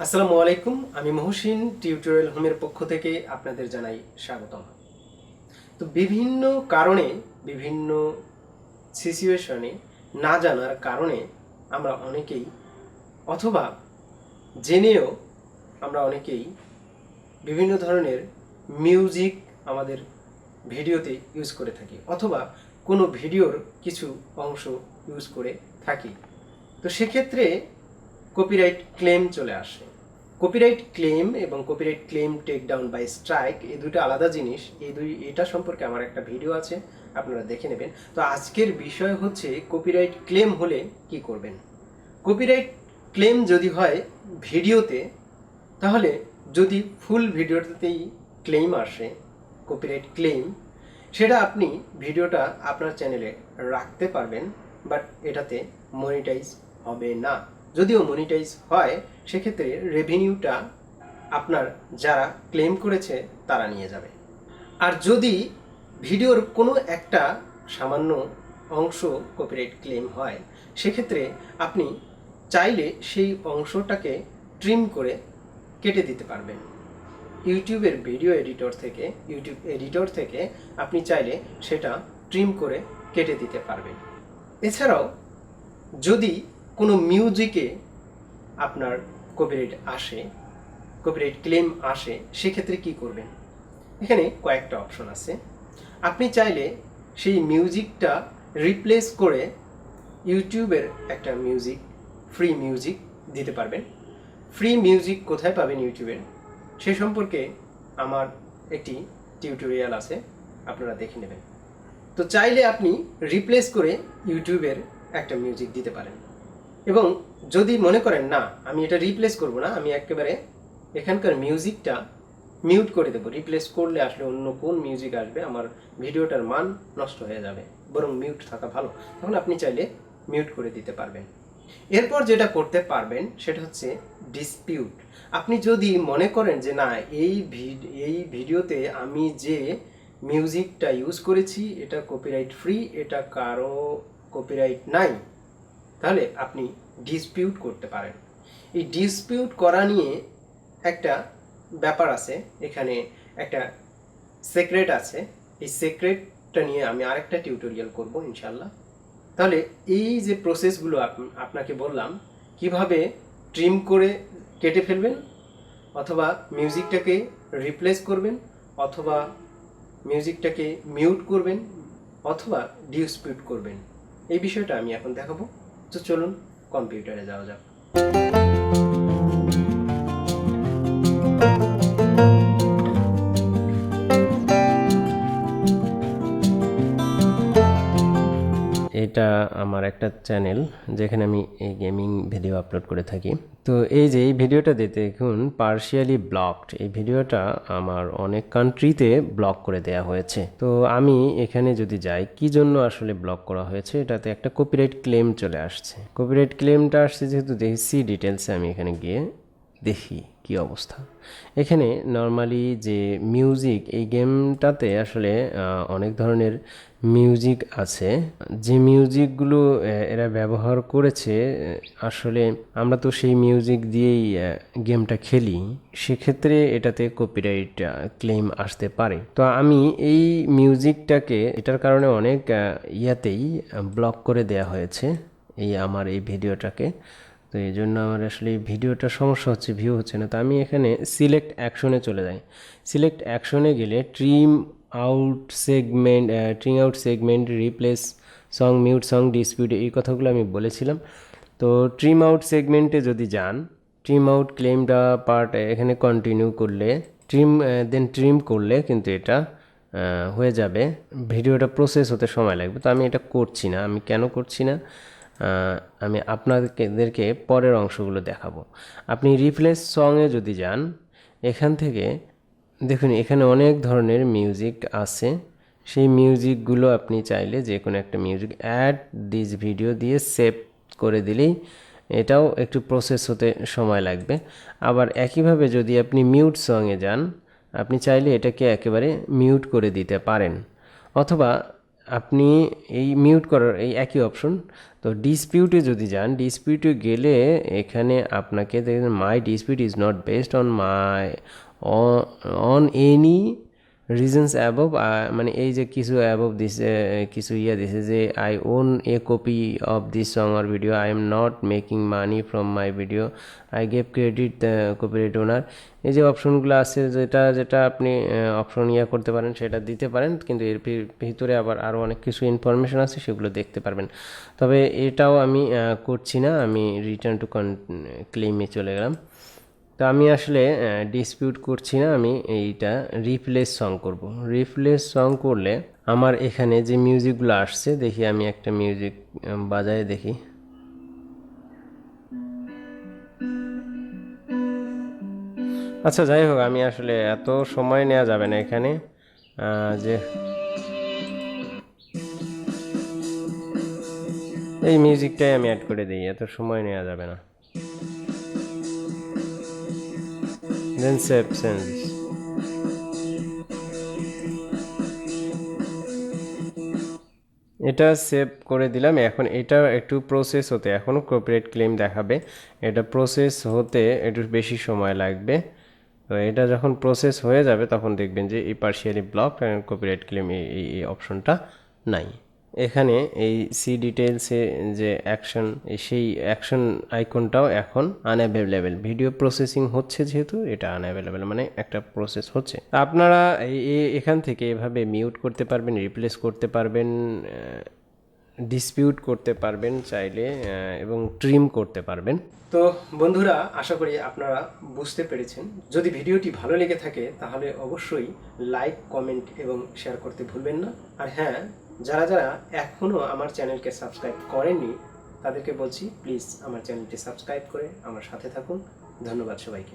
আসসালামু আলাইকুম, আমি মহসিন টিউটোরিয়াল হোমের পক্ষ থেকে আপনাদের জানাই স্বাগতম। তো বিভিন্ন কারণে, বিভিন্ন সিচুয়েশনে না জানার কারণে আমরা অনেকেই, অথবা জেনেও আমরা অনেকেই বিভিন্ন ধরনের মিউজিক আমাদের ভিডিওতে ইউজ করে থাকি, অথবা কোনো ভিডিওর কিছু অংশ ইউজ করে থাকি। তো সেক্ষেত্রে কপিরাইট ক্লেম চলে আসে। কপিরাইট ক্লেম এবং copyright claim take down by strike এই দুটো আলাদা জিনিস। এটা সম্পর্কে আমার একটা ভিডিও আছে, আপনারা দেখে নেবেন। তো আজকের বিষয় হচ্ছে কপিরাইট ক্লেম হলে কি করবেন। কপিরাইট ক্লেম যদি হয় ভিডিওতে, তাহলে যদি ফুল ভিডিওতেই ক্লেম আসে কপিরাইট ক্লেম, সেটা আপনি ভিডিওটা আপনার চ্যানেলে রাখতে পারবেন, বাট এটাতে মনিটাইজ হবে না। যদিও মনিটাইজ হয়, সেক্ষেত্রে রেভিনিউটা আপনার যারা ক্লেম করেছে তারা নিয়ে যাবে। আর যদি ভিডিওর কোনো একটা সামান্য অংশ কপিরাইট ক্লেম হয়, সেক্ষেত্রে আপনি চাইলে সেই অংশটাকে ট্রিম করে কেটে দিতে পারবেন। ইউটিউবের ভিডিও এডিটর থেকে আপনি চাইলে সেটা ট্রিম করে কেটে দিতে পারবেন। এছাড়াও যদি কোনো মিউজিকে আপনার কপিরাইট ক্লেম আসে, সেক্ষেত্রে কি করবেন? এখানে কয়েকটা অপশন আছে। আপনি চাইলে সেই মিউজিকটা রিপ্লেস করে ইউটিউবের একটা ফ্রি মিউজিক দিতে পারবেন। ফ্রি মিউজিক কোথায় পাবেন ইউটিউবের, সে সম্পর্কে আমার একটি টিউটোরিয়াল আছে, আপনারা দেখে নেবেন। তো চাইলে আপনি রিপ্লেস করে ইউটিউবের একটা মিউজিক দিতে পারেন। এবং যদি মনে করেন না, আমি এটা রিপ্লেস করব না, আমি একেবারে এখানকার মিউজিকটা মিউট করে দেবো, রিপ্লেস করলে আসলে অন্য কোন মিউজিক আসবে, আমার ভিডিওটার মান নষ্ট হয়ে যাবে, বরং মিউট থাকা ভালো, তখন আপনি চাইলে মিউট করে দিতে পারবেন। এরপর যেটা করতে পারবেন সেটা হচ্ছে ডিসপিউট। আপনি যদি মনে করেন যে না, এই ভিডিওতে আমি যে মিউজিকটা ইউজ করেছি এটা কপিরাইট ফ্রি, এটা কারো কপিরাইট নাই, তাহলে আপনি ডিসপিউট করতে পারেন। এই ডিসপিউট করা নিয়ে একটা ব্যাপার আছে, এখানে একটা সিক্রেট আছে। এই সিক্রেটটা নিয়ে আমি আরেকটা টিউটোরিয়াল করব ইনশাল্লাহ। তাহলে এই যে প্রসেসগুলো আপনাকে বললাম, কিভাবে ট্রিম করে কেটে ফেলবেন, অথবা মিউজিকটাকে রিপ্লেস করবেন, অথবা মিউজিকটাকে মিউট করবেন, অথবা ডিসপিউট করবেন, এই বিষয়টা আমি এখন দেখাবো। তো চলুন কম্পিউটারে যাওয়া যাক। এটা আমার একটা চ্যানেল যেখানে আমি এই গেমিং ভিডিও আপলোড করে থাকি। তো এই যে এই ভিডিওটা দেখুন, পার্শিয়ালি ব্লকড। এই ভিডিওটা আমার অনেক কান্ট্রিতে ব্লক করে দেয়া হয়েছে। তো আমি এখানে যদি যাই, কি জন্য আসলে ব্লক করা হয়েছে, এটাতে একটা কপিরাইট ক্লেম চলে আসছে। কপিরাইট ক্লেমটা আসছে যেহেতু, দেখি সি ডিটেলসে আমি এখানে গিয়ে দেখি কি অবস্থা। এখানে নর্মালি যে মিউজিক, এই গেমটাতে আসলে অনেক ধরনের মিউজিক আছে, যে মিউজিকগুলো এরা ব্যবহার করেছে, আসলে আমরা তো সেই মিউজিক দিয়েই গেমটা খেলি, সেক্ষেত্রে এটাতে কপিরাইট ক্লেম আসতে পারে। তো আমি এই মিউজিকটাকে এটার কারণে অনেক ইয়াতেই ব্লক করে দেয়া হয়েছে আমার এই ভিডিওটাকে। তো এই জন্য আমার আসলে এই ভিডিওটার সমস্যা হচ্ছে, ভিউ হচ্ছে না। তো আমি এখানে সিলেক্ট অ্যাকশনে চলে যাই। সিলেক্ট অ্যাকশনে গেলে trim out segment, replace song, mute song, dispute, এই কথাগুলো আমি বলেছিলাম। তো ট্রিম আউট সেগমেন্টে যদি যান, ট্রিম আউট ক্লেমটা পার্ট এখানে কন্টিনিউ করলে, ট্রিম করলে কিন্তু এটা হয়ে যাবে। ভিডিওটা প্রসেস হতে সময় লাগবে। তো আমি এটা করছি না। আমি কেন করছি না, আমি আপনাদেরকে পরের অংশগুলো দেখাবো। আপনি রিপ্লেস সংয়ে যদি যান, এখান থেকে দেখুন এখানে অনেক ধরনের মিউজিক আছে। সেই মিউজিকগুলো আপনি চাইলে যে কোনো একটা মিউজিক অ্যাড দিস ভিডিও দিয়ে সেভ করে দিলেই, এটাও একটু প্রসেস হতে সময় লাগবে। আবার একইভাবে যদি আপনি মিউট সংয়ে যান, আপনি চাইলে এটাকে একেবারে মিউট করে দিতে পারেন, অথবা আপনি এই মিউট করার এই একই অপশন, তো ডিসপিউটে যদি যান, ডিসপিউটে গেলে এখানে আপনাকে দেখবেন my dispute is not based on my on any reasons above, মানে এই যে কিছু অ্যাবভ দিস, কিছু দিছে যে I own a copy of this song or video, I am not making money from my video, I gave credit the copyright owner. এই যে অপশনগুলো আছে, যেটা যেটা আপনি অপশন করতে পারেন সেটা দিতে পারেন, কিন্তু এর ভিতরে আবার আরও অনেক কিছু ইনফরমেশন আছে, সেগুলো দেখতে পারবেন। তবে এটাও আমি করছি না, আমি রিটার্ন টু ক্লেমে চলে গেলাম। তো আমি আসলে ডিসপিউট করছি না, আমি এইটা রিপ্লেস সং করব। রিপ্লেস সং করলে আমার এখানে যে মিউজিকগুলো আসছে, দেখি আমি একটা মিউজিক বাজায় দেখি। আচ্ছা যাই হোক, আমি আসলে এত সময় নেওয়া যাবে না এখানে, যে এই মিউজিকটাই আমি অ্যাড করে দিই, এত সময় নেওয়া যাবে না। দেন সেভ চেঞ্জেস, এটা সেভ করে দিলাম। এখন এটা একটু প্রসেস হতে, এখনও কপিরাইট ক্লেম দেখাবে, এটা প্রসেস হতে একটু বেশি সময় লাগবে। তো এটা যখন প্রসেস হয়ে যাবে তখন দেখবেন যে এই পার্শিয়ালি ব্লক কপিরাইট ক্লেম এই অপশনটা নাই। এখানে এই সি ডিটেলসে যে অ্যাকশন, সেই অ্যাকশন আইকনটাও এখন আনঅ্যাভেলেবেল, ভিডিও প্রসেসিং হচ্ছে যেহেতু এটা আনঅ্যাভেলেবেল, মানে একটা প্রসেস হচ্ছে। আপনারা এখান থেকে এভাবে মিউট করতে পারবেন, রিপ্লেস করতে পারবেন, ডিসপিউট করতে পারবেন চাইলে, এবং ট্রিম করতে পারবেন। তো বন্ধুরা, আশা করি আপনারা বুঝতে পেরেছেন। যদি ভিডিওটি ভালো লেগে থাকে তাহলে অবশ্যই লাইক, কমেন্ট এবং শেয়ার করতে ভুলবেন না। আর হ্যাঁ, যারা যারা এখনও আমার চ্যানেলকে সাবস্ক্রাইব করেননি তাদেরকে বলছি, প্লিজ আমার চ্যানেলটি সাবস্ক্রাইব করে আমার সাথে থাকুন। ধন্যবাদ সবাইকে।